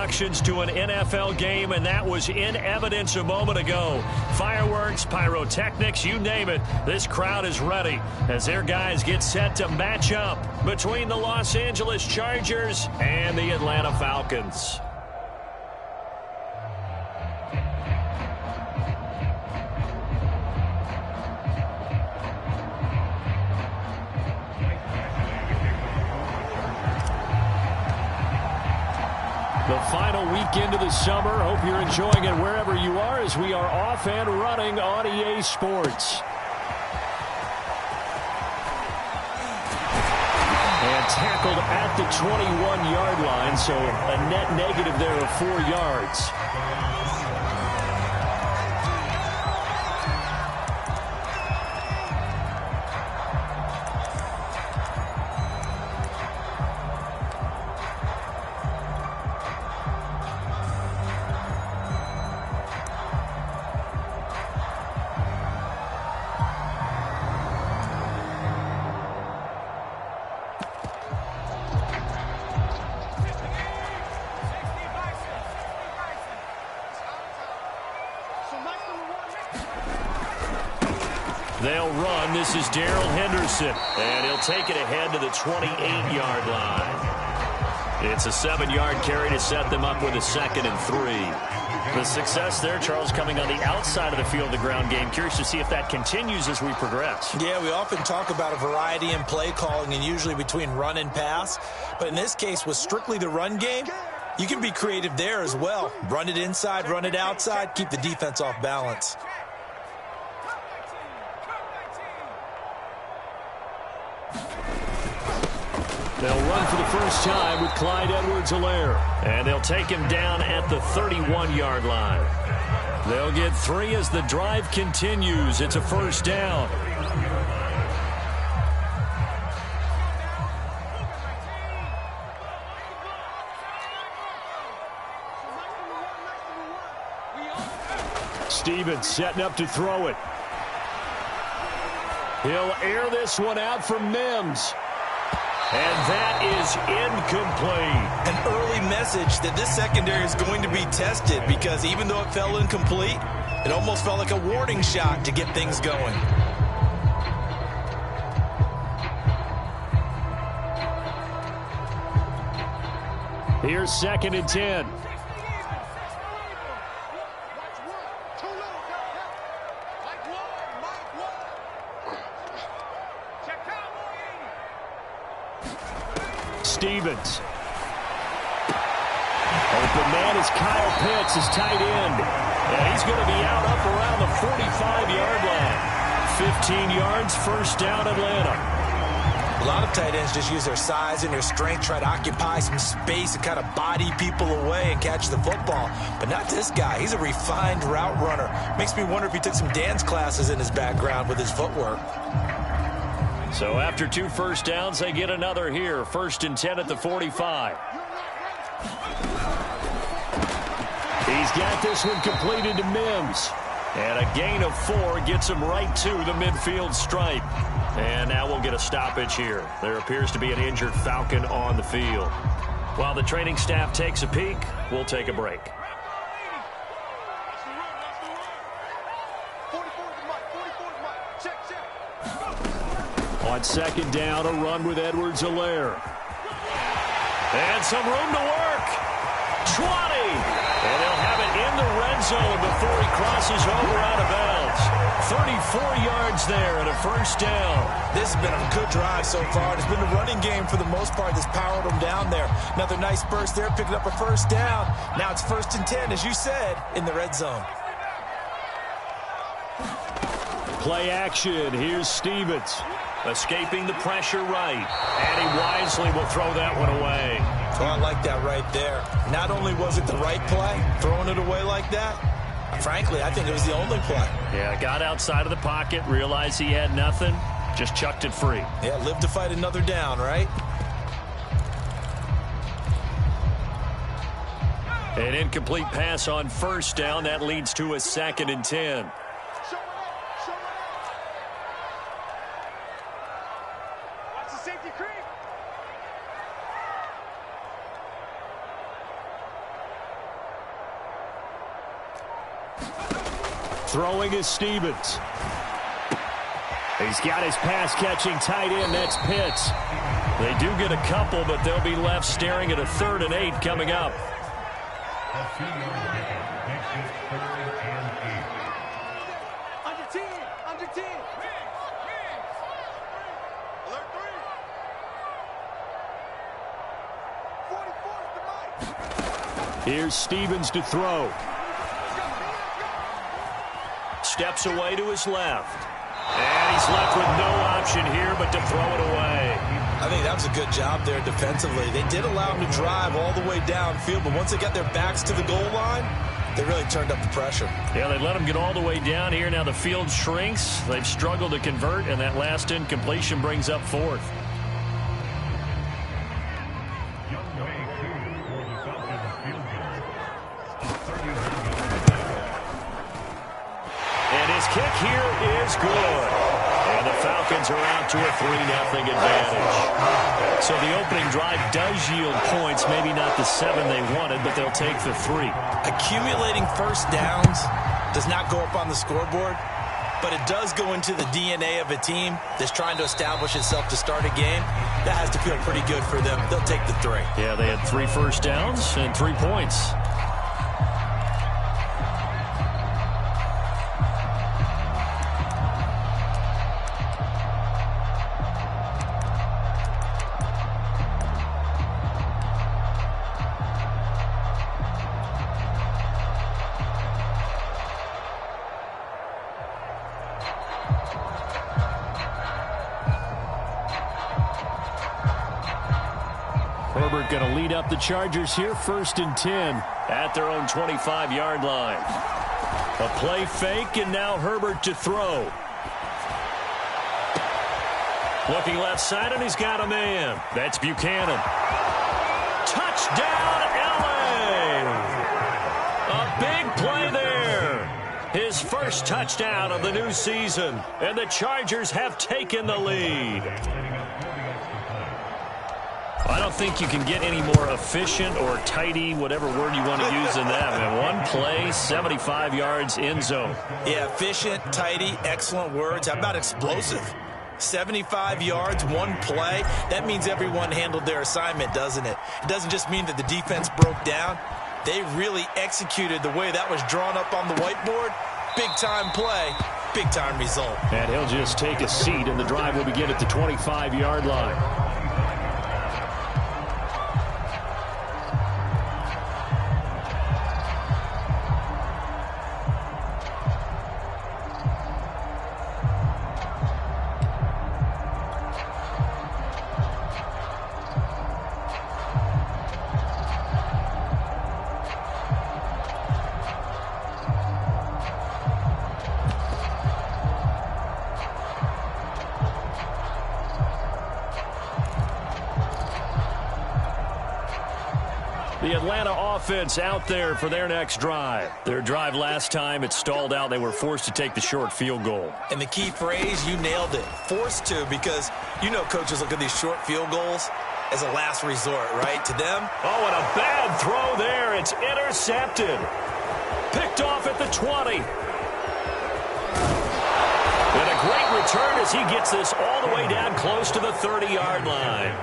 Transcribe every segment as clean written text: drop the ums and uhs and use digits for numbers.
introductions to an NFL game, and that was in evidence a moment ago. Fireworks, pyrotechnics, you name it. This crowd is ready as their guys get set to match up between the Los Angeles Chargers and the Atlanta Falcons. The final weekend of the summer. Hope you're enjoying it wherever you are as we are off and running on EA Sports. And tackled at the 21-yard line, so a net negative there of 4 yards. They'll run. This is Darrell Henderson, and he'll take it ahead to the 28-yard line. It's a 7-yard carry to set them up with a 2nd and 3. The success there, Charles, coming on the outside of the field, the ground game. Curious to see if that continues as we progress. Yeah, we often talk about a variety in play calling and usually between run and pass. But in this case, with strictly the run game, you can be creative there as well. Run it inside, run it outside, keep the defense off balance. They'll run for the first time with Clyde Edwards-Helaire. And they'll take him down at the 31-yard line. They'll get 3 as the drive continues. It's a first down. Stevens setting up to throw it. He'll air this one out for Mims. And that is incomplete. An early message that this secondary is going to be tested because even though it fell incomplete, it almost felt like a warning shot to get things going. Here's 2nd and 10. Stevens. Open man is Kyle Pitts, his tight end. And he's going to be out up around the 45-yard line. 15 yards, first down, Atlanta. A lot of tight ends just use their size and their strength, try to occupy some space and kind of body people away and catch the football. But not this guy. He's a refined route runner. Makes me wonder if he took some dance classes in his background with his footwork. So after 2 first downs, they get another here. 1st and 10 at the 45. He's got this one completed to Mims. And a gain of 4 gets him right to the midfield stripe. And now we'll get a stoppage here. There appears to be an injured Falcon on the field. While the training staff takes a peek, we'll take a break. On 2nd down, a run with Edwards-Helaire. And some room to work. 20. And they'll have it in the red zone before he crosses over out of bounds. 34 yards there and a first down. This has been a good drive so far. It's been the running game for the most part that's powered them down there. Another nice burst there, picking up a first down. Now it's 1st and 10, as you said, in the red zone. Play action. Here's Stevens. Escaping the pressure right. And he wisely will throw that one away. Oh, I like that right there. Not only was it the right play, throwing it away like that, frankly, I think it was the only play. Yeah, got outside of the pocket, realized he had nothing, just chucked it free. Yeah, live to fight another down, right? An incomplete pass on first down. That leads to a 2nd and 10. Throwing is Stevens. He's got his pass-catching tight end. That's Pitts. They do get a couple, but they'll be left staring at a 3rd and 8 coming up. Under 10. Under 10. Alert 3. 44 Here's Stevens to throw. Steps away to his left. And he's left with no option here but to throw it away. I think that was a good job there defensively. They did allow him to drive all the way downfield, but once they got their backs to the goal line, they really turned up the pressure. Yeah, they let him get all the way down here. Now the field shrinks. They've struggled to convert, and that last incompletion brings up 4th. And his kick here is good. And the Falcons are out to a 3-0 advantage. So the opening drive does yield points, maybe not the 7 they wanted, but they'll take the 3. Accumulating first downs does not go up on the scoreboard, but it does go into the DNA of a team that's trying to establish itself to start a game. That has to feel pretty good for them. They'll take the 3. Yeah, they had 3 first downs and 3 points. Herbert going to lead up the Chargers here, 1st and 10 at their own 25-yard line. A play fake, and now Herbert to throw. Looking left side, and he's got a man. That's Buchanan. Touchdown, LA! A big play there. His first touchdown of the new season, and the Chargers have taken the lead. I don't think you can get any more efficient or tidy, whatever word you want to use in that. Man, one play, 75 yards, end zone. Yeah, efficient, tidy, excellent words. How about explosive? 75 yards, one play. That means everyone handled their assignment, doesn't it? It doesn't just mean that the defense broke down. They really executed the way that was drawn up on the whiteboard. Big-time play, big-time result. And he'll just take a seat, and the drive will begin at the 25-yard line. The Atlanta offense out there for their next drive. Their drive last time, it stalled out. They were forced to take the short field goal. And the key phrase, you nailed it. Forced to, because you know coaches look at these short field goals as a last resort, right? To them. Oh, and a bad throw there. It's intercepted. Picked off at the 20. And a great return as he gets this all the way down close to the 30-yard line.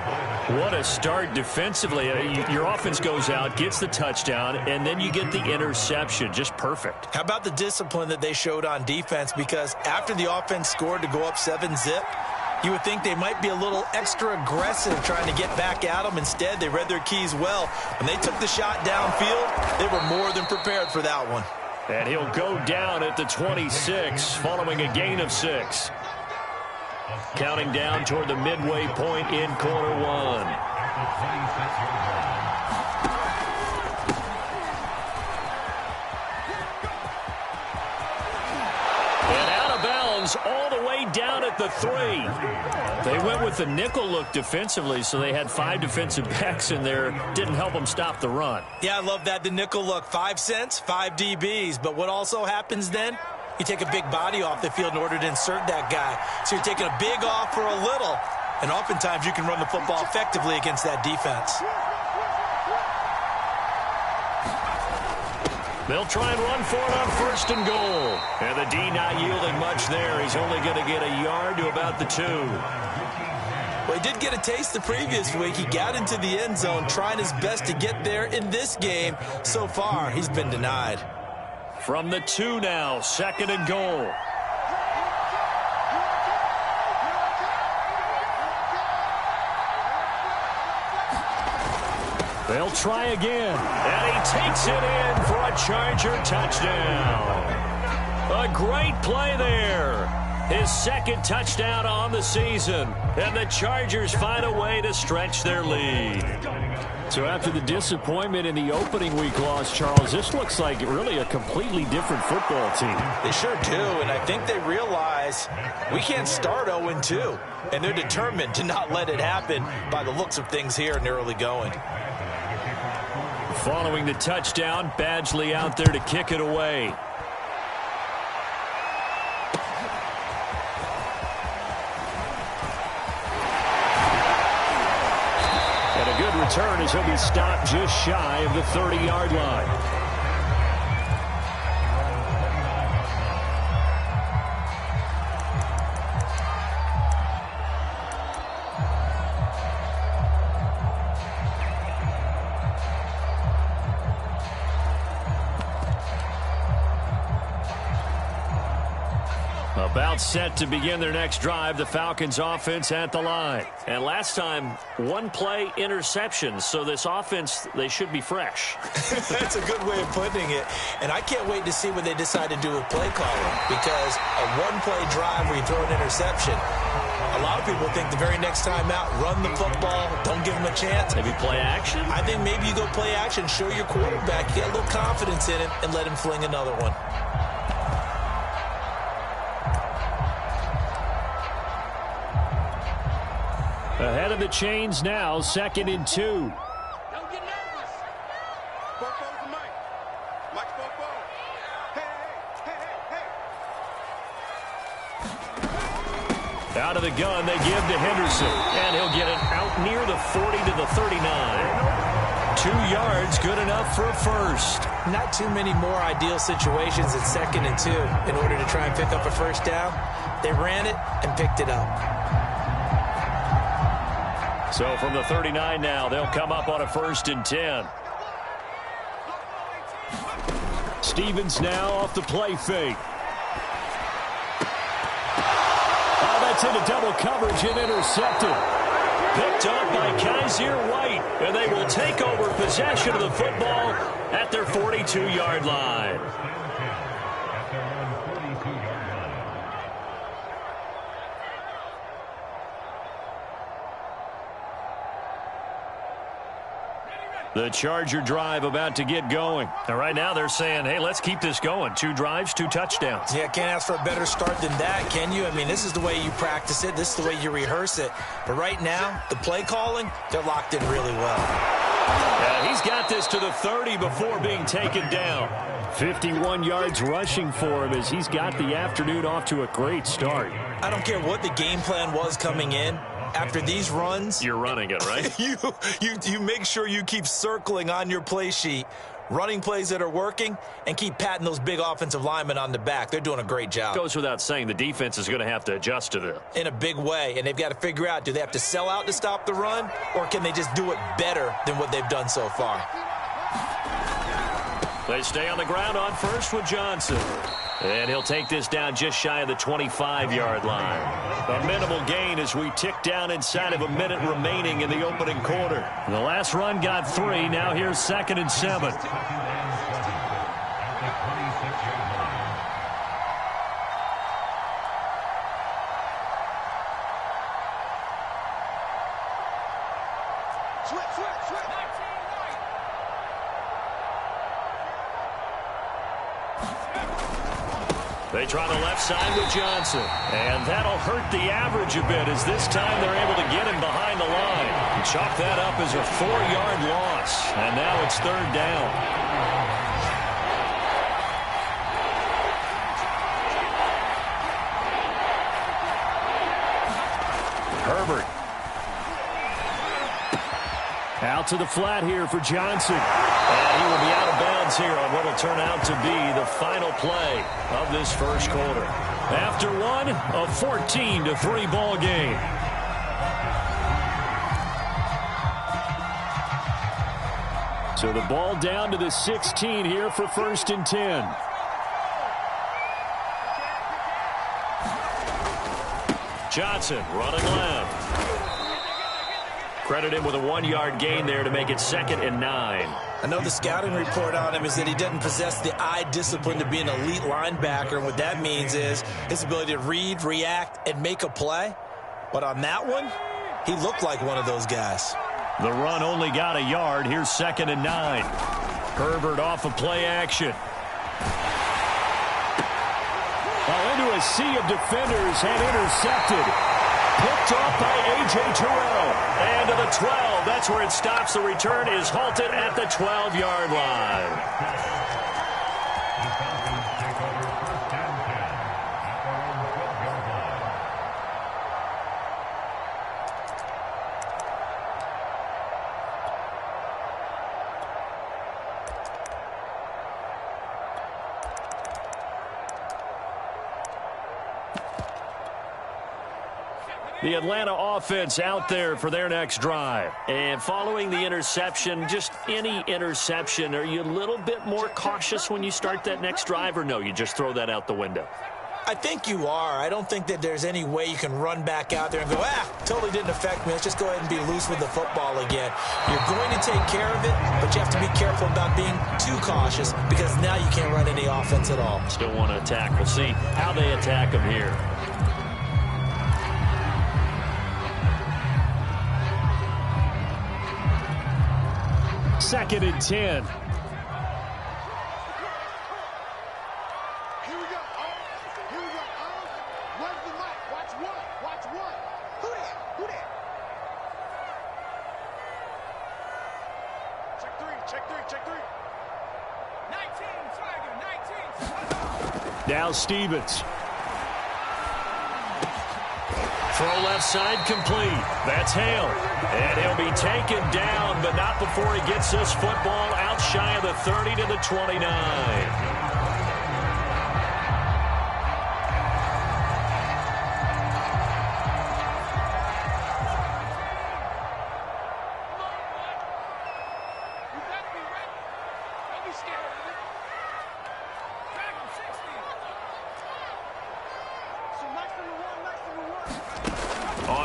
What a start defensively. Your offense goes out, gets the touchdown, and then you get the interception. Just perfect. How about the discipline that they showed on defense? Because after the offense scored to go up 7-zip, you would think they might be a little extra aggressive trying to get back at them. Instead, they read their keys well. When they took the shot downfield, they were more than prepared for that one. And he'll go down at the 26 following a gain of 6. Counting down toward the midway point in quarter one. And out of bounds all the way down at the 3. They went with the nickel look defensively, so they had 5 defensive backs in there. Didn't help them stop the run. Yeah, I love that, the nickel look. 5 cents, 5 DBs. But what also happens then? You take a big body off the field in order to insert that guy. So you're taking a big off for a little. And oftentimes you can run the football effectively against that defense. They'll try and run for it on 1st and goal. And the D not yielding much there. He's only going to get a yard to about the 2. Well, he did get a taste the previous week. He got into the end zone trying his best to get there in this game. So far, he's been denied. From the 2 now, 2nd and goal. They'll try again. And he takes it in for a Charger touchdown. A great play there. His 2nd touchdown on the season. And the Chargers find a way to stretch their lead. So after the disappointment in the opening week loss, Charles, this looks like really a completely different football team. They sure do, and I think they realize we can't start 0-2. And they're determined to not let it happen by the looks of things here in the early going. Following the touchdown, Badgley out there to kick it away. And a good return as he'll be stopped just shy of the 30-yard line. About set to begin their next drive, the Falcons offense at the line. And last time, 1 play interception, so this offense, they should be fresh. That's a good way of putting it. And I can't wait to see what they decide to do with play calling, because a 1-play drive where you throw an interception, a lot of people think the very next time out, run the football, don't give them a chance. Maybe play action? I think maybe you go play action, show your quarterback, get a little confidence in him, and let him fling another one. Ahead of the chains now, 2nd and 2. Don't get nervous. Bofo's the mic. Mike's Bofo. Hey. Out of the gun, they give to Henderson. And he'll get it out near the 40 to the 39. 2 yards, good enough for a first. Not too many more ideal situations at 2nd and 2 in order to try and pick up a first down. They ran it and picked it up. So from the 39 now, they'll come up on a 1st and 10. Stevens now off the play fake. Oh, that's into double coverage and intercepted. Picked up by Kaiser White, and they will take over possession of the football at their 42-yard line. The Charger drive about to get going. And right now they're saying, hey, let's keep this going. 2 drives, 2 touchdowns. Yeah, can't ask for a better start than that, can you? I mean, this is the way you practice it. This is the way you rehearse it. But right now, the play calling, they're locked in really well. Yeah, he's got this to the 30 before being taken down. 51 yards rushing for him as he's got the afternoon off to a great start. I don't care what the game plan was coming in. After these runs, you're running it, right? you make sure you keep circling on your play sheet, running plays that are working, and keep patting those big offensive linemen on the back. They're doing a great job. Goes without saying the defense is going to have to adjust to this. In a big way, and they've got to figure out, do they have to sell out to stop the run, or can they just do it better than what they've done so far? They stay on the ground on 1st with Johnson. And he'll take this down just shy of the 25-yard line. A minimal gain as we tick down inside of a minute remaining in the opening quarter. The last run got 3. Now here's 2nd and 7. They try the left side with Johnson. And that'll hurt the average a bit as this time they're able to get him behind the line. And chalk that up as a 4-yard loss. And now it's 3rd down. Herbert. Out to the flat here for Johnson. And he will be out of bounds odds here on what will turn out to be the final play of this first quarter. After one, a 14-3 ball game. So the ball down to the 16 here for 1st and 10. Johnson running left. Credit him with a 1-yard gain there to make it 2nd and 9. I know the scouting report on him is that he doesn't possess the eye discipline to be an elite linebacker. And what that means is his ability to read, react, and make a play. But on that one, he looked like one of those guys. The run only got a yard. Here's 2nd and 9. Herbert off of play action. Into a sea of defenders and intercepted. Picked off by A.J. Terrell. And to the 12. That's where it stops. The return is halted at the 12-yard line. The Atlanta offense out there for their next drive. And following the interception, just any interception, are you a little bit more cautious when you start that next drive, or no, you just throw that out the window? I think you are. I don't think that there's any way you can run back out there and go, totally didn't affect me. Let's just go ahead and be loose with the football again. You're going to take care of it, but you have to be careful about being too cautious because now you can't run any offense at all. Still want to attack. We'll see how they attack them here. Second and 10. Here we go. Here we go. Where's the mic? Watch one. Watch one. Who that? Who that? Check three. Check three. Check three. 19. Tiger. 19. Now Stevens. Throw left side complete. That's Hale. And he'll be taken down, but not before he gets this football out shy of the 30 to the 29.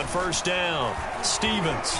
First down, Stevens.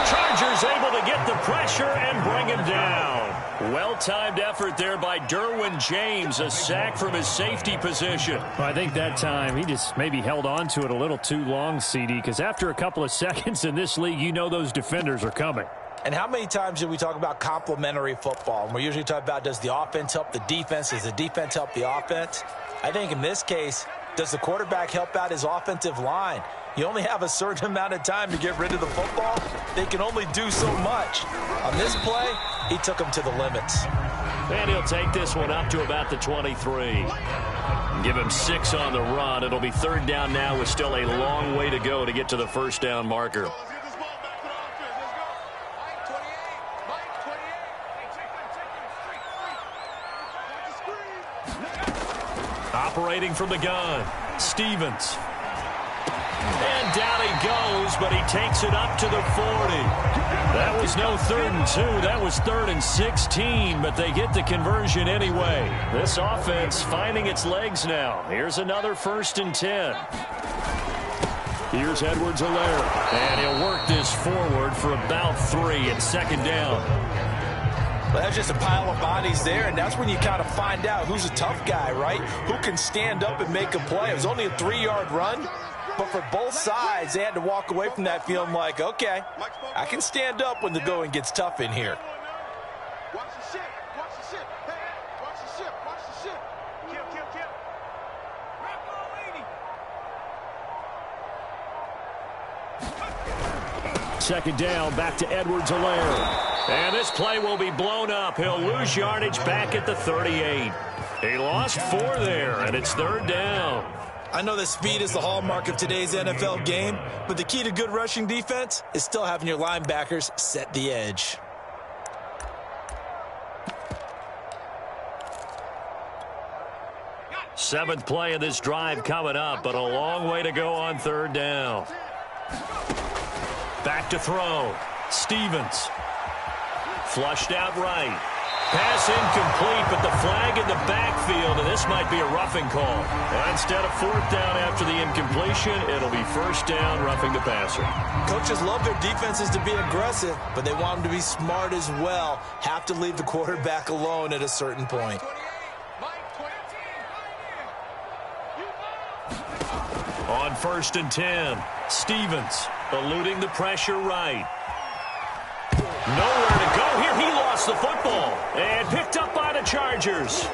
Chargers able to get the pressure and bring him down. Well-timed effort there by Derwin James, a sack from his safety position. Well, I think that time he just maybe held on to it a little too long, CD, because after a couple of seconds in this league, you know those defenders are coming. And how many times do we talk about complementary football? And we're usually talking about, does the offense help the defense? Does the defense help the offense? I think in this case, does the quarterback help out his offensive line? You only have a certain amount of time to get rid of the football. They can only do so much. On this play, he took them to the limits. And he'll take this one up to about the 23. Give him 6 on the run. It'll be third down now with still a long way to go to get to the first down marker. Operating from the gun, Stevens. And down he goes, but he takes it up to the 40. That was no 3rd and 2. That was 3rd and 16, but they get the conversion anyway. This offense finding its legs now. Here's another 1st and 10. Here's Edwards-Helaire, and he'll work this forward for about 3 at 2nd down. Well, that's just a pile of bodies there, and that's when you kind of find out who's a tough guy, right? Who can stand up and make a play. It was only a 3-yard run, but for both sides, they had to walk away from that feeling like, okay, I can stand up when the going gets tough in here. Watch the ship. Watch the ship. Hey, watch the ship. Watch the ship. Kill, kill, kill. Second down, back to Edwards-Helaire. And this play will be blown up. He'll lose yardage back at the 38. He lost 4 there, and it's 3rd down. I know that speed is the hallmark of today's NFL game, but the key to good rushing defense is still having your linebackers set the edge. 7th play of this drive coming up, but a long way to go on 3rd down. Back to throw. Stevens. Flushed out right. Pass incomplete, but the flag in the backfield, and this might be a roughing call. Instead of 4th down after the incompletion, it'll be 1st down, roughing the passer. Coaches love their defenses to be aggressive, but they want them to be smart as well. Have to leave the quarterback alone at a certain point. On 1st and 10, Stevens eluding the pressure right. Nowhere to go here. He lost the football and picked up by the Chargers.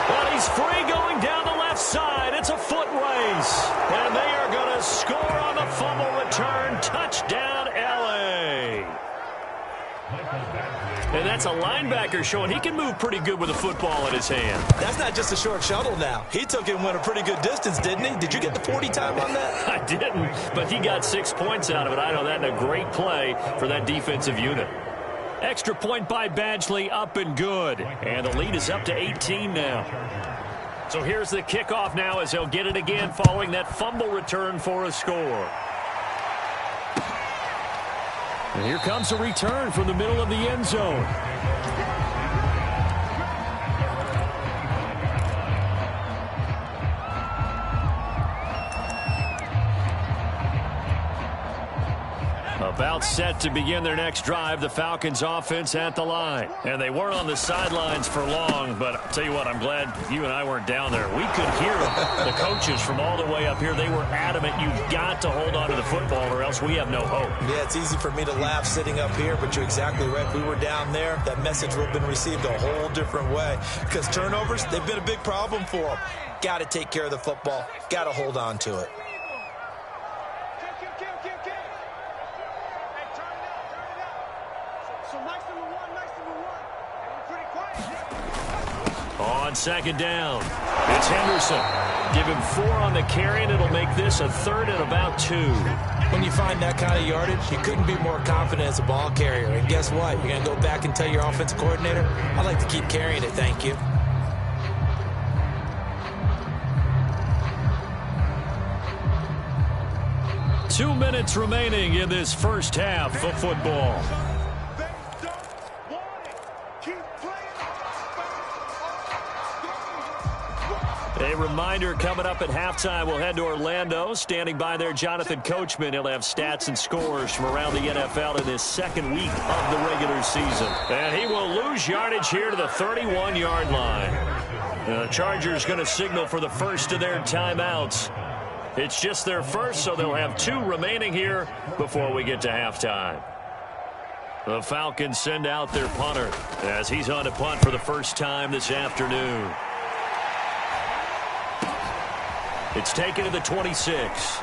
But he's free going down the left side. It's a foot race. And they are going to score on the fumble return. Touchdown, L.A. And that's a linebacker showing he can move pretty good with a football in his hand. That's not just a short shuttle now. He took it and went a pretty good distance, didn't he? Did you get the 40 time on that? I didn't, but he got 6 points out of it. I know that in a great play for that defensive unit. Extra point by Badgley, up and good. And the lead is up to 18 now. So here's the kickoff now as he'll get it again following that fumble return for a score. And here comes a return from the middle of the end zone. About set to begin their next drive, the Falcons offense at the line. And they weren't on the sidelines for long, but I'll tell you what, I'm glad you and I weren't down there. We could hear the coaches from all the way up here. They were adamant, you've got to hold on to the football or else we have no hope. Yeah, it's easy for me to laugh sitting up here, but you're exactly right. If we were down there, that message would have been received a whole different way. Because turnovers, they've been a big problem for them. Got to take care of the football. Got to hold on to it. On 2nd down, it's Henderson. Give him 4 on the carry, and it'll make this a 3rd and about 2. When you find that kind of yardage, you couldn't be more confident as a ball carrier. And guess what? You're going to go back and tell your offensive coordinator, I'd like to keep carrying it, thank you. Two minutes remaining in this first half of football. A reminder coming up at halftime, we'll head to Orlando. Standing by there, Jonathan Coachman. He'll have stats and scores from around the NFL in this 2nd week of the regular season. And he will lose yardage here to the 31-yard line. The Chargers going to signal for the first of their timeouts. It's just their first, so they'll have 2 remaining here before we get to halftime. The Falcons send out their punter as he's on to punt for the first time this afternoon. It's taken to the 26.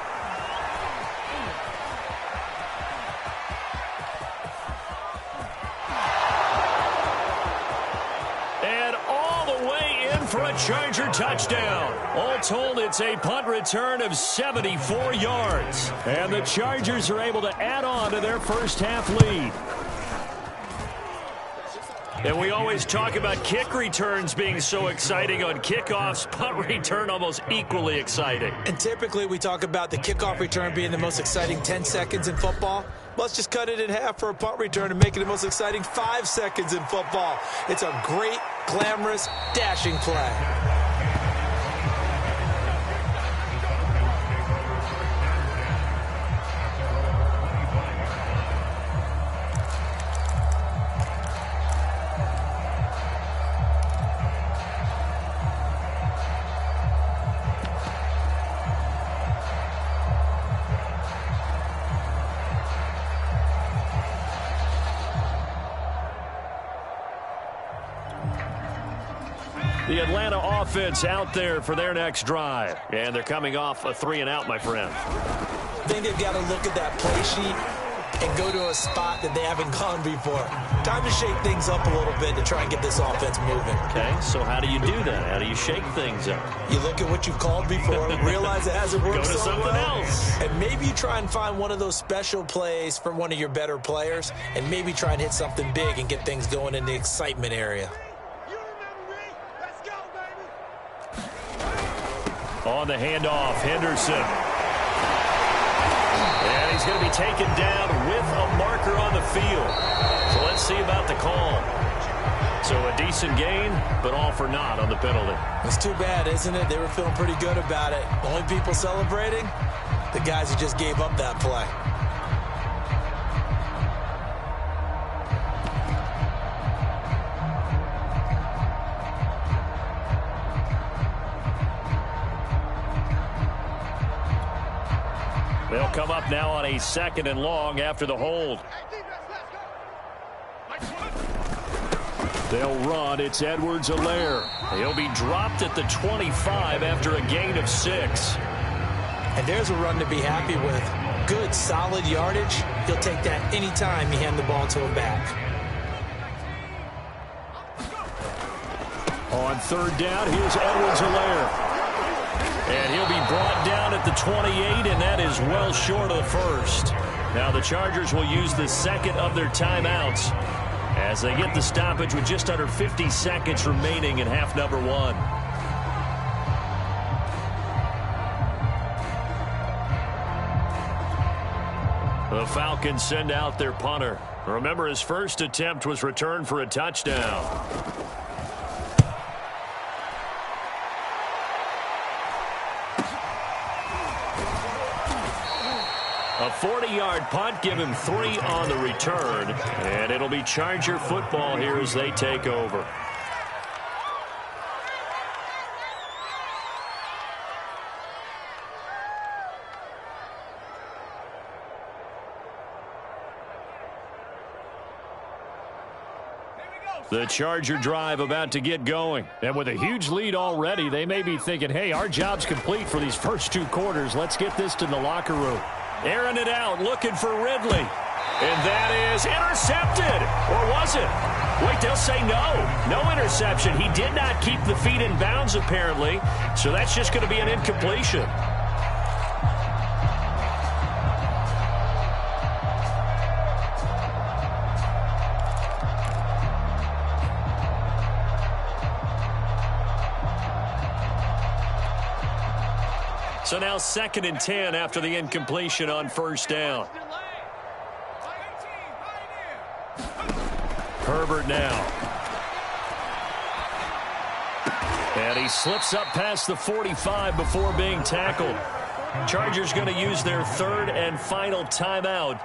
And all the way in for a Charger touchdown. All told, it's a punt return of 74 yards. And the Chargers are able to add on to their first half lead. And we always talk about kick returns being so exciting on kickoffs. Punt return almost equally exciting. And typically we talk about the kickoff return being the most exciting 10 seconds in football. Let's just cut it in half for a punt return and make it the most exciting 5 seconds in football. It's a great, glamorous, dashing play. The Atlanta offense out there for their next drive. And they're coming off a 3-and-out, my friend. I think they've got to look at that play sheet and go to a spot that they haven't gone before. Time to shake things up a little bit to try and get this offense moving. Okay, so how do you do that? How do you shake things up? You look at what you've called before, realize it hasn't worked Go to so something well, else. and maybe you try and find one of those special plays for one of your better players, and maybe try and hit something big and get things going in the excitement area. On the handoff, Henderson. And he's going to be taken down with a marker on the field. So let's see about the call. So a decent gain, but all for naught on the penalty. It's too bad, isn't it? They were feeling pretty good about it. The only people celebrating, the guys who just gave up that play. They'll come up now on a 2nd and long after the hold. They'll run. It's Edwards-Helaire. He'll be dropped at the 25 after a gain of 6. And there's a run to be happy with. Good, solid yardage. He'll take that anytime you hand the ball to him back. On 3rd down, here's Edwards-Helaire. And he'll be brought down at the 28, and that is well short of the first. Now the Chargers will use the 2nd of their timeouts as they get the stoppage with just under 50 seconds remaining in half number 1. The Falcons send out their punter. Remember, his first attempt was returned for a touchdown. A 40-yard punt, give him 3 on the return, and it'll be Charger football here as they take over. The Charger drive about to get going. And with a huge lead already, they may be thinking, hey, our job's complete for these first 2 quarters. Let's get this to the locker room. Airing it out, looking for Ridley. And that is intercepted. Or was it? Wait, they'll say no. No interception. He did not keep the feet in bounds, apparently. So that's just going to be an incompletion. So now 2nd and 10 after the incompletion on 1st down. Herbert now. And he slips up past the 45 before being tackled. Chargers going to use their 3rd and final timeout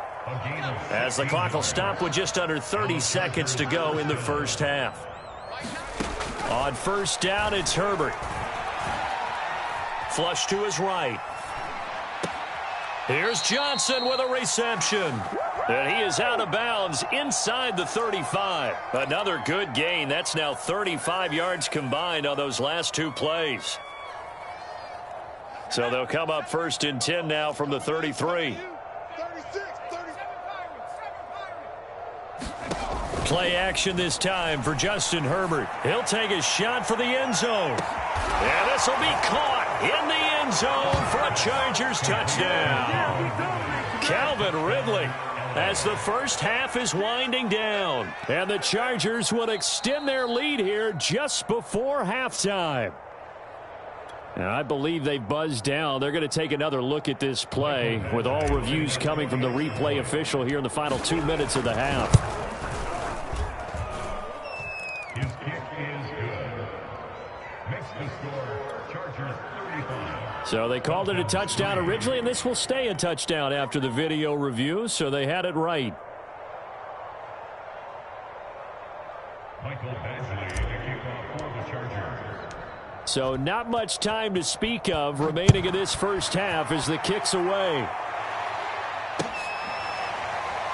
as the clock will stop with just under 30 seconds to go in the first half. On 1st down, it's Herbert. Flush to his right. Here's Johnson with a reception. And he is out of bounds inside the 35. Another good gain. That's now 35 yards combined on those last 2 plays. So they'll come up 1st and 10 now from the 33. Play action this time for Justin Herbert. He'll take a shot for the end zone. And this will be caught in the end zone for a Chargers touchdown. Calvin Ridley as the first half is winding down. And the Chargers will extend their lead here just before halftime. And I believe they buzzed down. They're going to take another look at this play with all reviews coming from the replay official here in the final 2 minutes of the half. His kick is good. Makes the score Chargers 35. So they called it a touchdown originally, and this will stay a touchdown after the video review, so they had it right. Michael Badgley, the kickoff for the Chargers. So not much time to speak of remaining in this first half as the kick's away.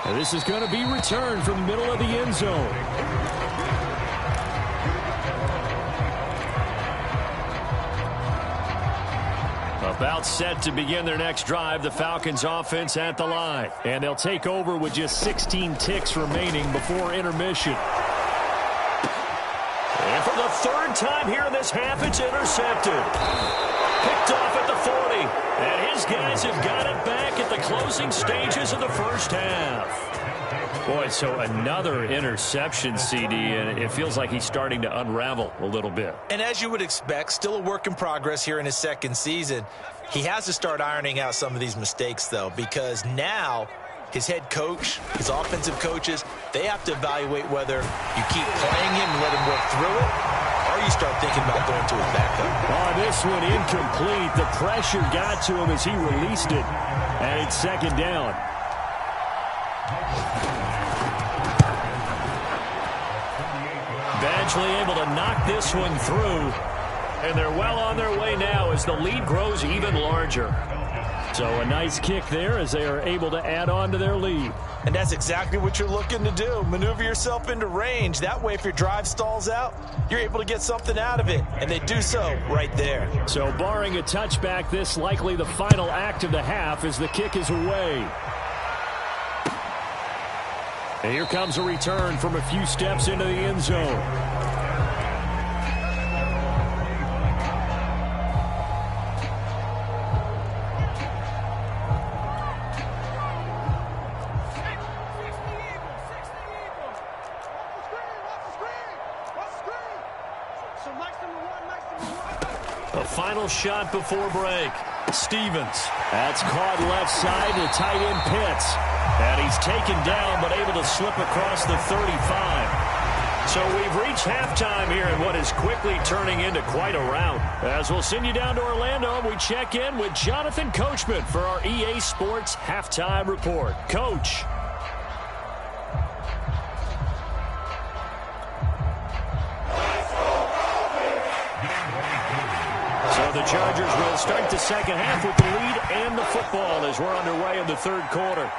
And this is going to be returned from the middle of the end zone. About set to begin their next drive, the Falcons offense at the line. And they'll take over with just 16 ticks remaining before intermission. And for the 3rd time here in this half, it's intercepted. Picked off at the 40. And his guys have got it back at the closing stages of the first half. Boy, so another interception, CD, and it feels like he's starting to unravel a little bit. And as you would expect, still a work in progress here in his second season. He has to start ironing out some of these mistakes, though, because now his head coach, his offensive coaches, they have to evaluate whether you keep playing him and let him work through it, or you start thinking about going to his backup. Oh, this one incomplete. The pressure got to him as he released it, and it's second down. Badgley able to knock this one through, and they're well on their way now as the lead grows even larger. So a nice kick there as they are able to add on to their lead. And that's exactly what you're looking to do. Maneuver yourself into range. That way, if your drive stalls out, you're able to get something out of it. And they do so right there. So barring a touchback, this likely the final act of the half as the kick is away. And here comes a return from a few steps into the end zone. Final shot before break. Stevens. That's caught left side to tight end Pitts. And he's taken down but able to slip across the 35. So we've reached halftime here in what is quickly turning into quite a rout. As we'll send you down to Orlando, we check in with Jonathan Coachman for our EA Sports Halftime Report. Coach. The Chargers will start the second half with the lead and the football as we're underway in the third quarter.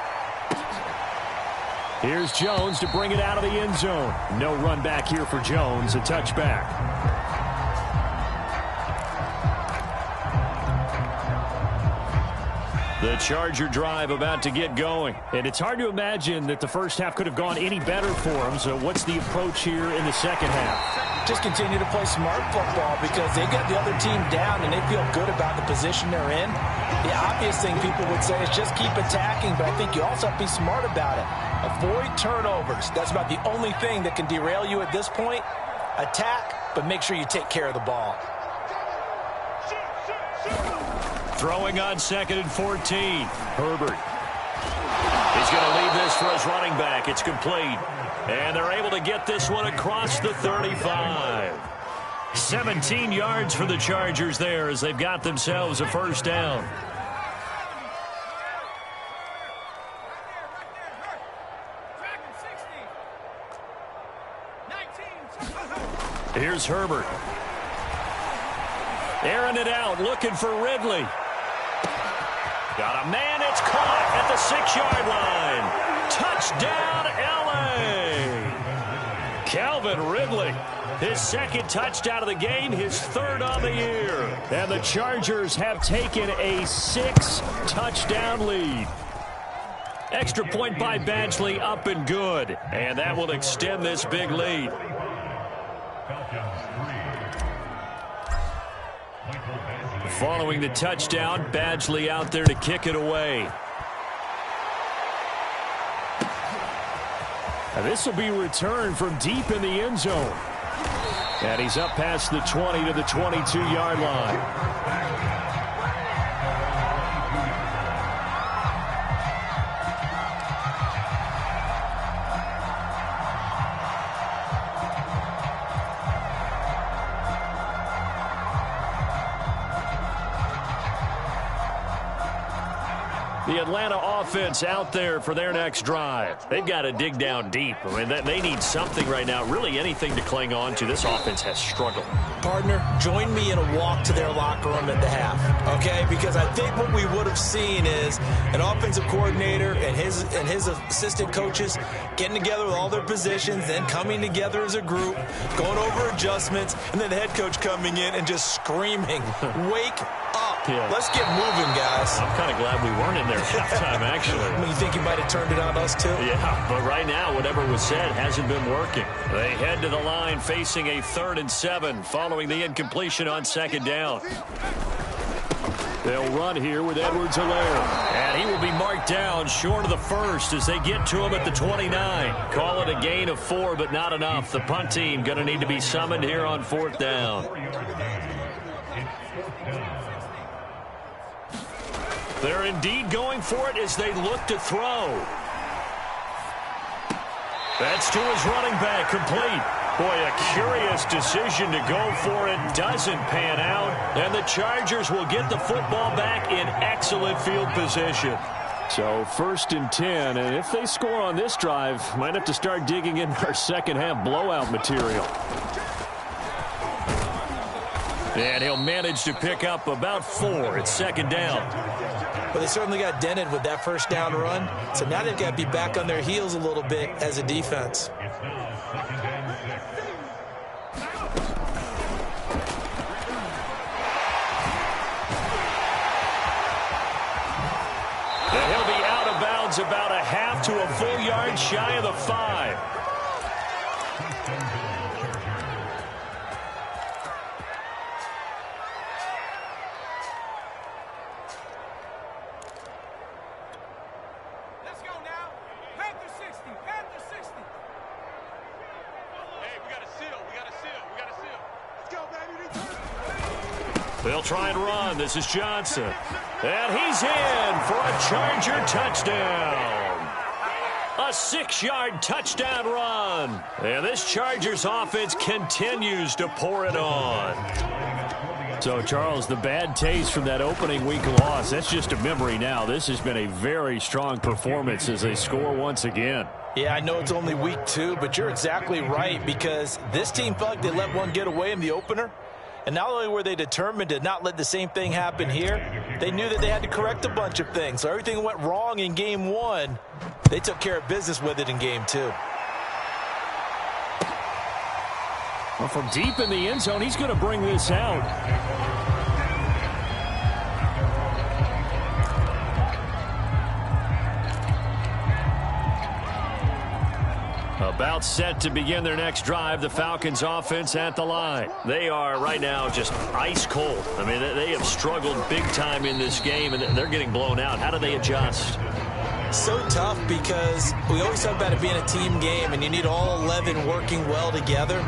Here's Jones to bring it out of the end zone. No run back here for Jones, a touchback. The Charger drive about to get going. And it's hard to imagine that the first half could have gone any better for them. So what's the approach here in the second half? Just continue to play smart football because they get the other team down and they feel good about the position they're in. The obvious thing people would say is just keep attacking, but I think you also have to be smart about it. Avoid turnovers. That's about the only thing that can derail you at this point. Attack, but make sure you take care of the ball. Throwing on 2nd and 14. Herbert. He's going to leave this for his running back. It's complete. And they're able to get this one across the 35. 17 yards for the Chargers there as they've got themselves a first down. Here's Herbert. Airing it out, looking for Ridley. Got a man, it's caught at the 6-yard line. Touchdown, L.A. Calvin Ridley, his second touchdown of the game, his third on the year. And the Chargers have taken a 6-touchdown lead. Extra point by Badgley, up and good. And that will extend this big lead. Following the touchdown, Badgley out there to kick it away. Now this will be returned from deep in the end zone. And he's up past the 20 to the 22-yard line. The Atlanta offense out there for their next drive. They've got to dig down deep. I mean, they need something right now, really anything to cling on to. This offense has struggled. Partner, join me in a walk to their locker room at the half, okay? Because I think what we would have seen is an offensive coordinator and his assistant coaches getting together with all their positions, then coming together as a group, going over adjustments, and then the head coach coming in and just screaming, wake up. Yeah. Let's get moving, guys. I'm kind of glad we weren't in there halftime, actually. I mean, you think he might have turned it on us, too? Yeah, but right now, whatever was said hasn't been working. They head to the line facing a 3rd and 7 following the incompletion on 2nd down. They'll run here with Edwards-Helaire. And he will be marked down short of the first as they get to him at the 29. Call it a gain of 4, but not enough. The punt team going to need to be summoned here on 4th down. They're indeed going for it as they look to throw. That's to his running back, complete. Boy, a curious decision to go for it. Doesn't pan out. And the Chargers will get the football back in excellent field position. So 1st and 10, and if they score on this drive, might have to start digging in our second-half blowout material. And he'll manage to pick up about 4 at 2nd down. Well, they certainly got dented with that 1st down run, so now they've got to be back on their heels a little bit as a defense. And he'll be out of bounds about a half to a full yard shy of the 5. They'll try and run. This is Johnson. And he's in for a Charger touchdown. A 6-yard touchdown run. And this Chargers offense continues to pour it on. So, Charles, the bad taste from that opening week loss, that's just a memory now. This has been a very strong performance as they score once again. Yeah, I know it's only week 2, but you're exactly right, because this team felt like they let one get away in the opener. And not only were they determined to not let the same thing happen here, they knew that they had to correct a bunch of things. So everything went wrong in game 1. They took care of business with it in game 2. Well, from deep in the end zone, he's going to bring this out. About set to begin their next drive, the Falcons offense at the line. They are right now just ice cold. I mean, they have struggled big time in this game, and they're getting blown out. How do they adjust? So tough, because we always talk about it being a team game, and you need all 11 working well together.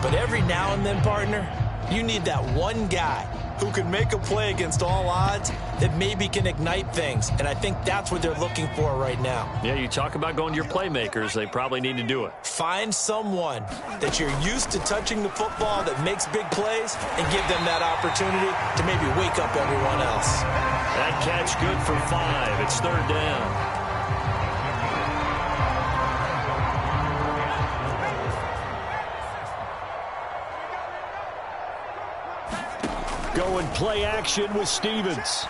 But every now and then, partner, you need that one guy who can make a play against all odds that maybe can ignite things. And I think that's what they're looking for right now. Yeah, you talk about going to your playmakers. They probably need to do it. Find someone that you're used to touching the football that makes big plays and give them that opportunity to maybe wake up everyone else. That catch good for 5. It's 3rd down. Go and play action with Stevens.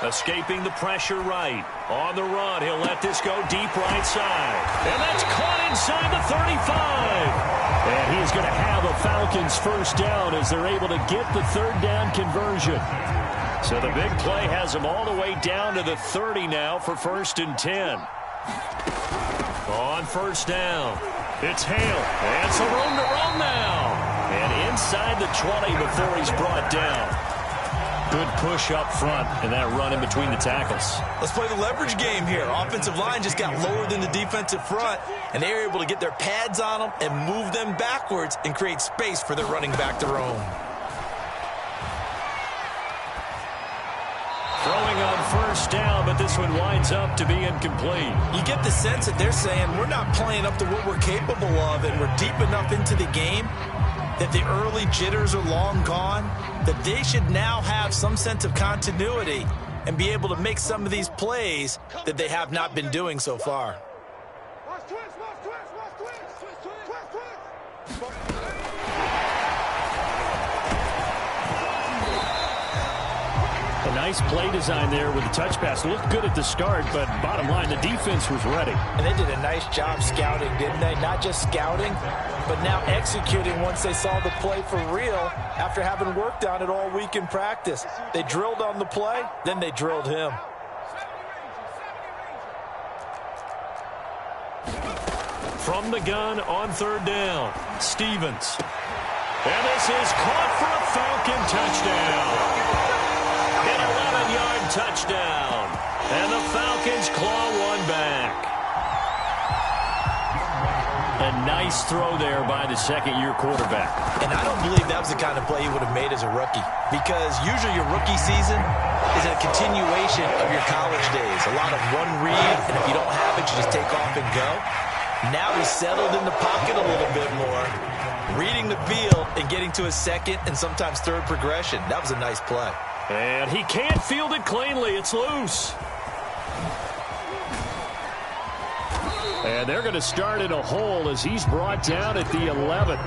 Escaping the pressure right. On the run, he'll let this go deep right side. And that's caught inside the 35. And he's going to have a Falcons 1st down as they're able to get the 3rd down conversion. So the big play has them all the way down to the 30 now for 1st and 10. On 1st down, it's Hale. And some room to run now. And inside the 20 before he's brought down. Good push up front and that run in between the tackles. Let's play the leverage game here. Offensive line just got lower than the defensive front, and they were able to get their pads on them and move them backwards and create space for their running back to roam. Throwing on 1st down, but this one winds up to be incomplete. You get the sense that they're saying we're not playing up to what we're capable of, and we're deep enough into the game that the early jitters are long gone, that they should now have some sense of continuity and be able to make some of these plays that they have not been doing so far. A nice play design there with the touch pass. Looked good at the start, but bottom line, the defense was ready. And they did a nice job scouting, didn't they? Not just scouting, but now executing once they saw the play for real after having worked on it all week in practice. They drilled on the play, then they drilled him. From the gun on 3rd down, Stevens. And this is caught for a Falcon touchdown. An 11-yard touchdown. And the Falcons claw one back. A nice throw there by the second-year quarterback. And I don't believe that was the kind of play he would have made as a rookie, because usually your rookie season is a continuation of your college days. A lot of one read, and if you don't have it, you just take off and go. Now he's settled in the pocket a little bit more, reading the field and getting to his second and sometimes third progression. That was a nice play. And he can't field it cleanly. It's loose. And they're going to start in a hole as he's brought down at the 11.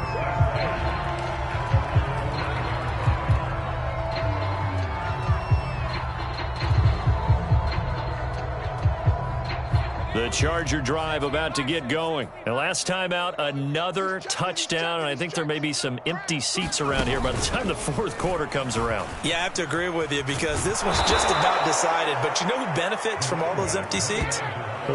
The Charger drive about to get going. And last time out, another touchdown. And I think there may be some empty seats around here by the time the fourth quarter comes around. Yeah, I have to agree with you, because this one's just about decided. But you know who benefits from all those empty seats?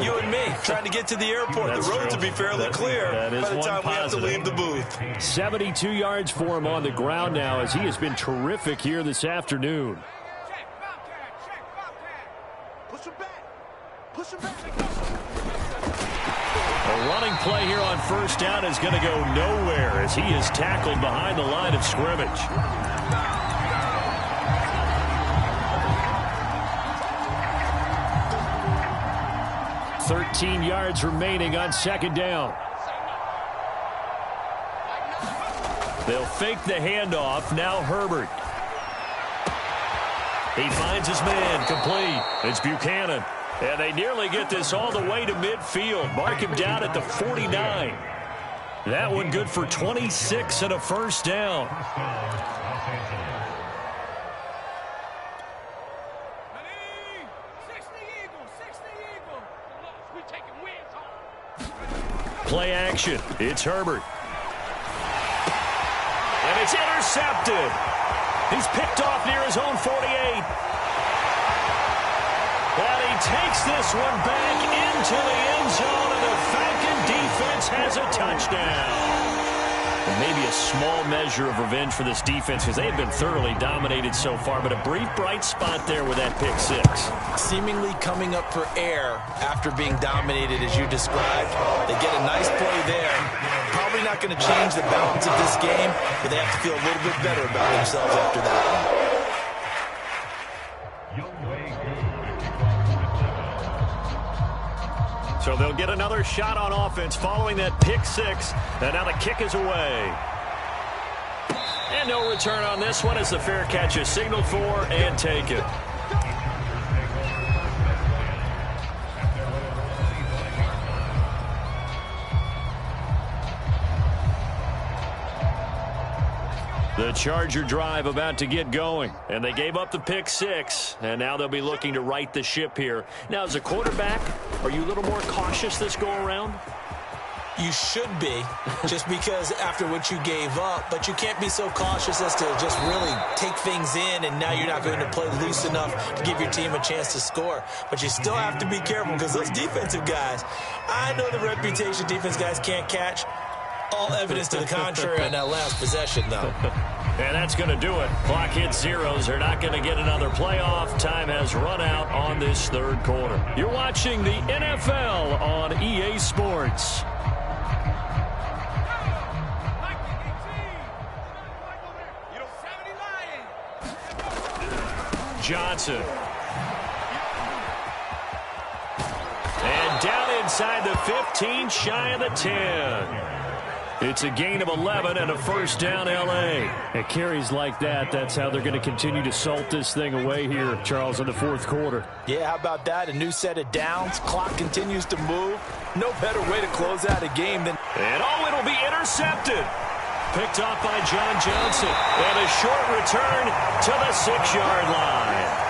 You and me, trying to get to the airport. The roads will be fairly clear by the time we have to leave the booth. 72 yards for him on the ground now, as he has been terrific here this afternoon. Push him back. Push him back. A running play here on first down is going to go nowhere as he is tackled behind the line of scrimmage. $13 yards remaining on second down. They'll fake the handoff. Now Herbert. He finds his man, complete. It's Buchanan. And they nearly get this all the way to midfield. Mark him down at the 49. That one good for 26 and a first down. Play action. It's Herbert. And it's intercepted. He's picked off near his own 48. And he takes this one back into the end zone, and the Falcon defense has a touchdown. And maybe a small measure of revenge for this defense, because they have been thoroughly dominated so far, but a brief bright spot there with that pick six. Seemingly coming up for air after being dominated as you described. They get a nice play there. Probably not going to change the balance of this game, but they have to feel a little bit better about themselves after that one. So they'll get another shot on offense following that pick six. And now the kick is away. And no return on this one as the fair catch is signaled for and taken. The Charger drive about to get going, and they gave up the pick six, and now they'll be looking to right the ship here. Now, as a quarterback, are you a little more cautious this go-around? You should be, just because after what you gave up, but you can't be so cautious as to just really take things in, and now you're not going to play loose enough to give your team a chance to score. But you still have to be careful, because those defensive guys, I know the reputation defense guys can't catch. All evidence to the contrary on that last possession, though. And that's going to do it. Clock hits zeros. They're not going to get another playoff. Time has run out on this third quarter. You're watching the NFL on EA Sports. Johnson. And down inside the 15, shy of the 10. It's a gain of 11 and a first down, L.A. At carries like that, that's how they're going to continue to salt this thing away here, Charles, in the fourth quarter. Yeah, how about that? A new set of downs. Clock continues to move. No better way to close out a game than... And it'll be intercepted. Picked off by John Johnson. And a short return to the 6-yard line.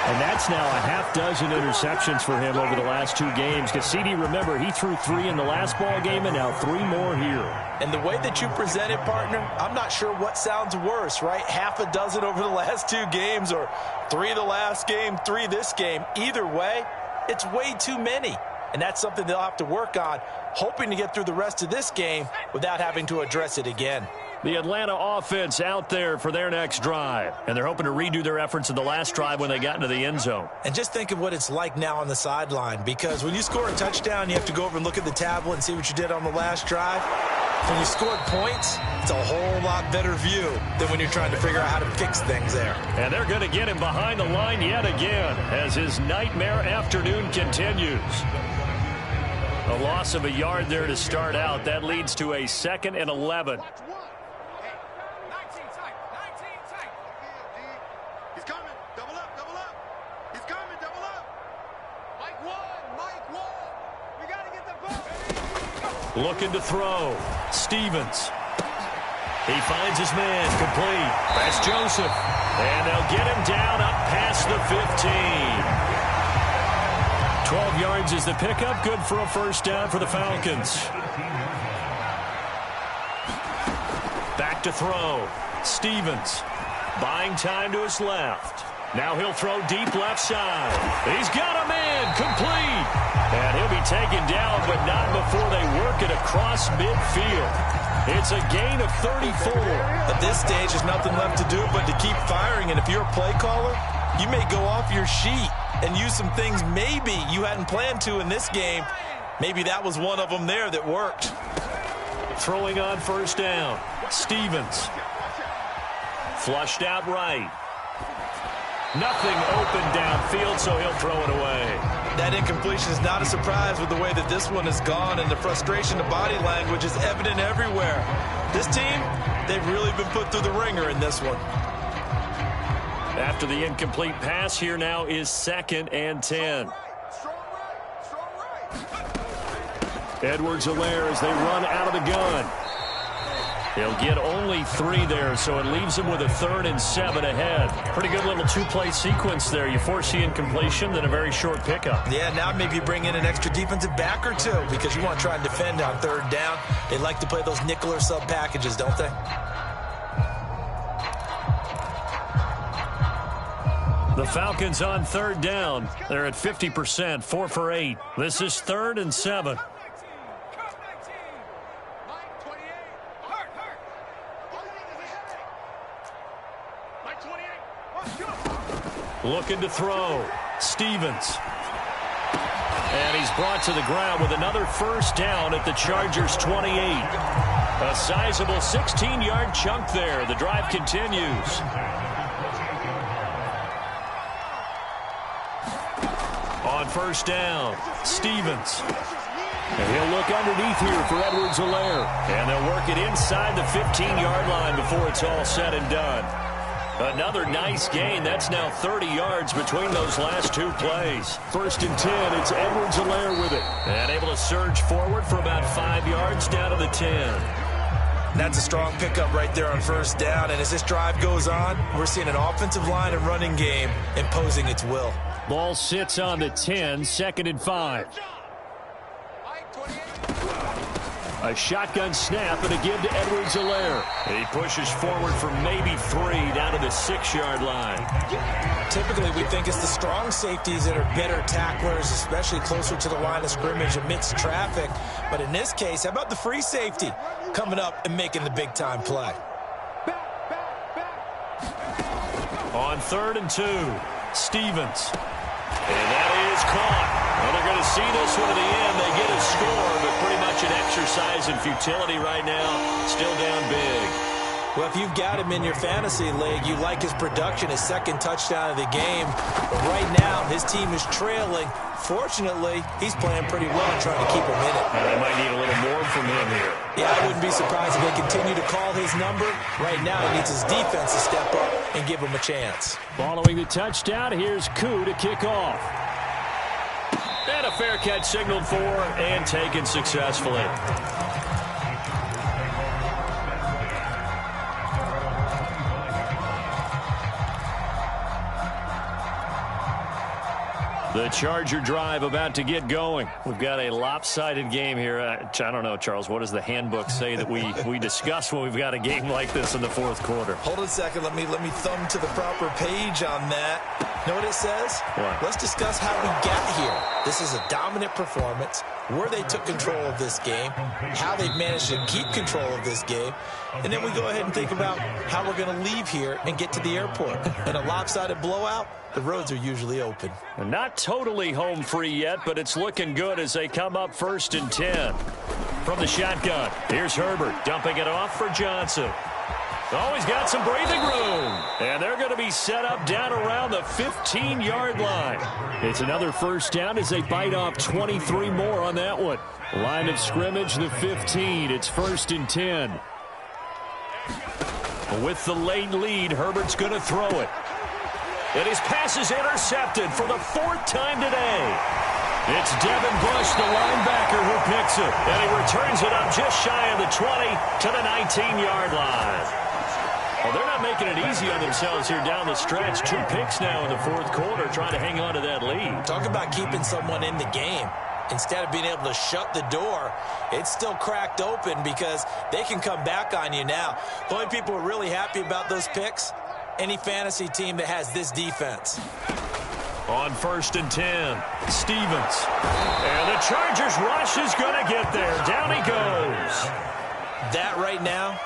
And that's now a half-dozen interceptions for him over the last two games. Cassidy, remember, he threw 3 in the last ball game and now 3 more here. And the way that you present it, partner, I'm not sure what sounds worse, right? Half a dozen over the last 2 games, or 3 the last game, 3 this game. Either way, it's way too many. And that's something they'll have to work on, hoping to get through the rest of this game without having to address it again. The Atlanta offense out there for their next drive. And they're hoping to redo their efforts in the last drive when they got into the end zone. And just think of what it's like now on the sideline, because when you score a touchdown, you have to go over and look at the tablet and see what you did on the last drive. When you scored points, it's a whole lot better view than when you're trying to figure out how to fix things there. And they're going to get him behind the line yet again as his nightmare afternoon continues. A loss of a yard there to start out. That leads to a 2nd and 11. He's coming. Double up, double up. He's coming, double up. Mike one. We got to get the ball. Looking to throw. Stevens. He finds his man. Complete. That's Joseph. And they'll get him down up past the 15. 12 yards is the pickup. Good for a first down for the Falcons. Back to throw. Stevens. Buying time to his left. Now he'll throw deep left side. He's got a man. Complete. And he'll be taken down, but not before they work it across midfield. It's a gain of 34. At this stage, there's nothing left to do but to keep firing. And if you're a play caller, you may go off your sheet and use some things maybe you hadn't planned to in this game. Maybe that was one of them there that worked. Throwing on first down. Stevens. Flushed out right. Nothing open downfield, so he'll throw it away. That incompletion is not a surprise with the way that this one has gone, and the frustration of body language is evident everywhere. This team, they've really been put through the ringer in this one. After the incomplete pass, here now is 2nd and 10. Edwards-Helaire as they run out of the gun. He'll get only 3 there, so it leaves him with a 3rd and 7 ahead. Pretty good little 2-play sequence there. You force the incompletion, then a very short pickup. Yeah, now maybe bring in an extra defensive back or two because you want to try and defend on 3rd down. They like to play those nickel or sub packages, don't they? The Falcons on 3rd down. They're at 50%, 4 for 8. This is 3rd and 7. Looking to throw. Stevens. And he's brought to the ground with another first down at the Chargers' 28. A sizable 16-yard chunk there. The drive continues. On first down, Stevens. And he'll look underneath here for Edwards-Helaire. And they'll work it inside the 15-yard line before it's all said and done. Another nice gain. That's now 30 yards between those last 2 plays. 1st and 10, it's Edwards-Helaire with it. And able to surge forward for about 5 yards down to the 10. That's a strong pickup right there on first down. And as this drive goes on, we're seeing an offensive line and running game imposing its will. Ball sits on the 10, 2nd and 5. A shotgun snap and a give to Edwards-Helaire. He pushes forward for maybe 3 down to the 6-yard line. Typically, we think it's the strong safeties that are better tacklers, especially closer to the line of scrimmage amidst traffic. But in this case, how about the free safety coming up and making the big-time play? On 3rd and 2, Stevens. And that is caught. And they're going to see this one to the end. They get a score, but pretty much an exercise in futility right now. Still down big. Well, if you've got him in your fantasy league, you like his production, his 2nd touchdown of the game. But right now, his team is trailing. Fortunately, he's playing pretty well and trying to keep him in it. They might need a little more from him here. Yeah, I wouldn't be surprised if they continue to call his number. Right now, he needs his defense to step up and give him a chance. Following the touchdown, here's Koo to kick off. And a fair catch signaled for and taken successfully. The Charger drive about to get going. We've got a lopsided game here. I don't know, Charles, what does the handbook say that we discuss when we've got a game like this in the fourth quarter? Hold on a second. Let me thumb to the proper page on that. Know what it says? What? Let's discuss how we got here. This is a dominant performance, where they took control of this game, how they've managed to keep control of this game, and then we go ahead and think about how we're going to leave here and get to the airport. In a lopsided blowout, the roads are usually open. Not totally home free yet, but it's looking good as they come up 1st and 10. From the shotgun, here's Herbert dumping it off for Johnson. Oh, he's got some breathing room. And they're going to be set up down around the 15-yard line. It's another first down as they bite off 23 more on that one. Line of scrimmage, the 15. It's 1st and 10. With the late lead, Herbert's going to throw it. And his pass is intercepted for the 4th time today. It's Devin Bush, the linebacker, who picks it. And he returns it up just shy of the 20 to the 19-yard line. Well, they're not making it easy on themselves here down the stretch. 2 picks now in the fourth quarter, trying to hang on to that lead. Talk about keeping someone in the game. Instead of being able to shut the door, it's still cracked open because they can come back on you now. The only people who are really happy about those picks, any fantasy team that has this defense. On 1st and 10, Stevens. And the Chargers rush is going to get there. Down he goes. That right now,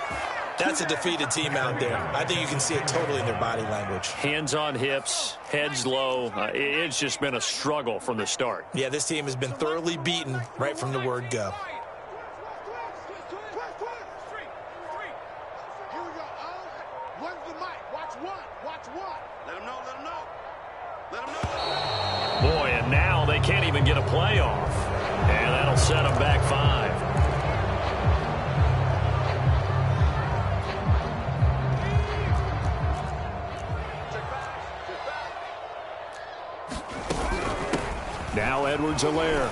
that's a defeated team out there. I think you can see it totally in their body language. Hands on hips, heads low. It's just been a struggle from the start. Yeah, this team has been thoroughly beaten right from the word go. Boy, and now they can't even get a play off. And that'll set them back 5. Now Edwards-Helaire.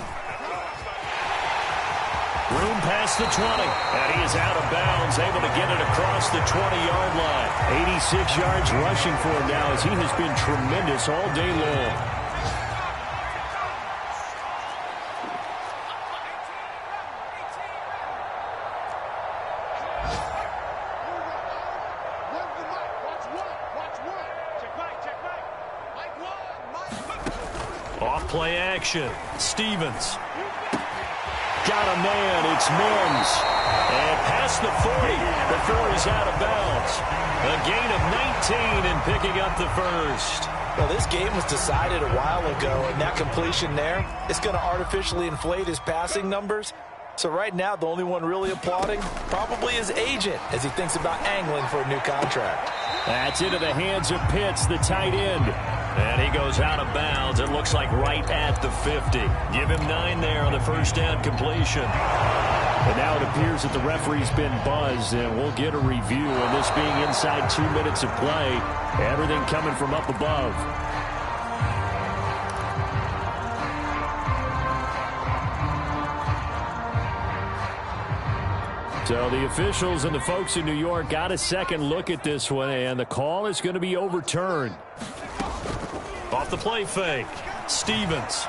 Room past the 20. And he is out of bounds, able to get it across the 20-yard line. 86 yards rushing for him now as he has been tremendous all day long. Off play action. Stevens. Got a man. It's Mims. And past the 40 before he's out of bounds. A gain of 19 and picking up the first. Well, this game was decided a while ago, and that completion there is going to artificially inflate his passing numbers. So right now, the only one really applauding probably his agent as he thinks about angling for a new contract. That's into the hands of Pitts, the tight end. And he goes out of bounds. It looks like right at the 50. Give him 9 there on the first down completion. And now it appears that the referee's been buzzed, and we'll get a review on this being inside 2 minutes of play. Everything coming from up above. So the officials and the folks in New York got a second look at this one, and the call is going to be overturned. Off the play fake, Stevens.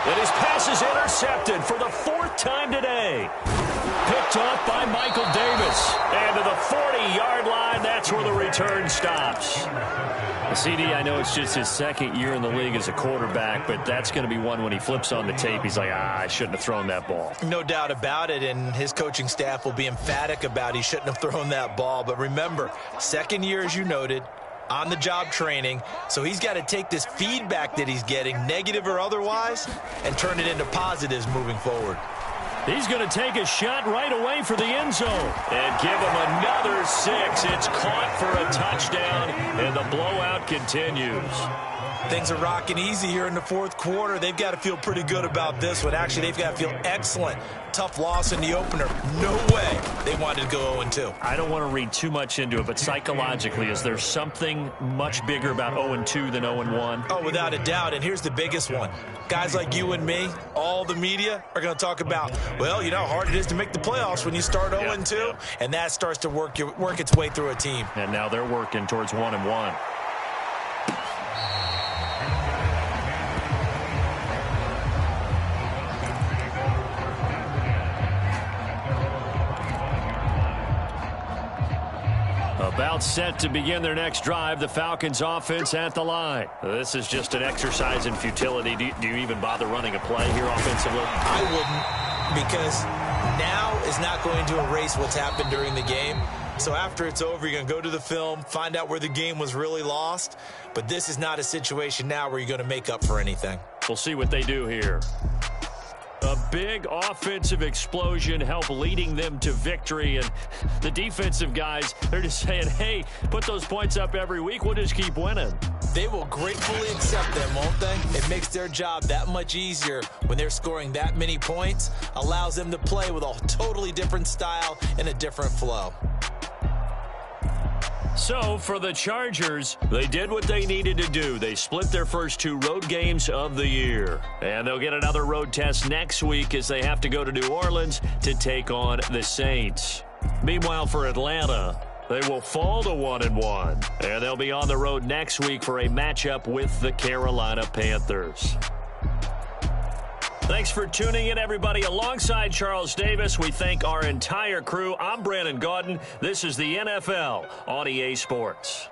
And his pass is intercepted for the 4th time today. Picked off by Michael Davis. And to the 40-yard line, that's where the return stops. CD, I know it's just his 2nd year in the league as a quarterback, but that's going to be one when he flips on the tape. He's like, I shouldn't have thrown that ball. No doubt about it, and his coaching staff will be emphatic about he shouldn't have thrown that ball. But remember, 2nd year, as you noted, on-the-job training, so he's got to take this feedback that he's getting, negative or otherwise, and turn it into positives moving forward. He's going to take a shot right away for the end zone. And give him another 6. It's caught for a touchdown, and the blowout continues. Things are rocking easy here in the 4th quarter. They've got to feel pretty good about this one. Actually, they've got to feel excellent. Tough loss in the opener. No way they wanted to go 0-2. I don't want to read too much into it, but psychologically, is there something much bigger about 0-2 than 0-1? Oh, without a doubt, and here's the biggest one. Guys like you and me, all the media, are going to talk about Well, you know how hard it is to make the playoffs when you start 0-2, and that starts to work its way through a team. And now they're working towards 1-1. About set to begin their next drive, the Falcons offense at the line. This is just an exercise in futility. Do you even bother running a play here offensively? I wouldn't, because now is not going to erase what's happened during the game. So after it's over, you're going to go to the film, find out where the game was really lost. But this is not a situation now where you're going to make up for anything. We'll see what they do here. A big offensive explosion helped leading them to victory. And the defensive guys, they're just saying, hey, put those points up every week. We'll just keep winning. They will gratefully accept them, won't they? It makes their job that much easier when they're scoring that many points. Allows them to play with a totally different style and a different flow. So, for the Chargers, they did what they needed to do. They split their first 2 road games of the year. And they'll get another road test next week as they have to go to New Orleans to take on the Saints. Meanwhile, for Atlanta, they will fall to 1-1. And they'll be on the road next week for a matchup with the Carolina Panthers. Thanks for tuning in, everybody. Alongside Charles Davis, we thank our entire crew. I'm Brandon Gaudin. This is the NFL on EA Sports.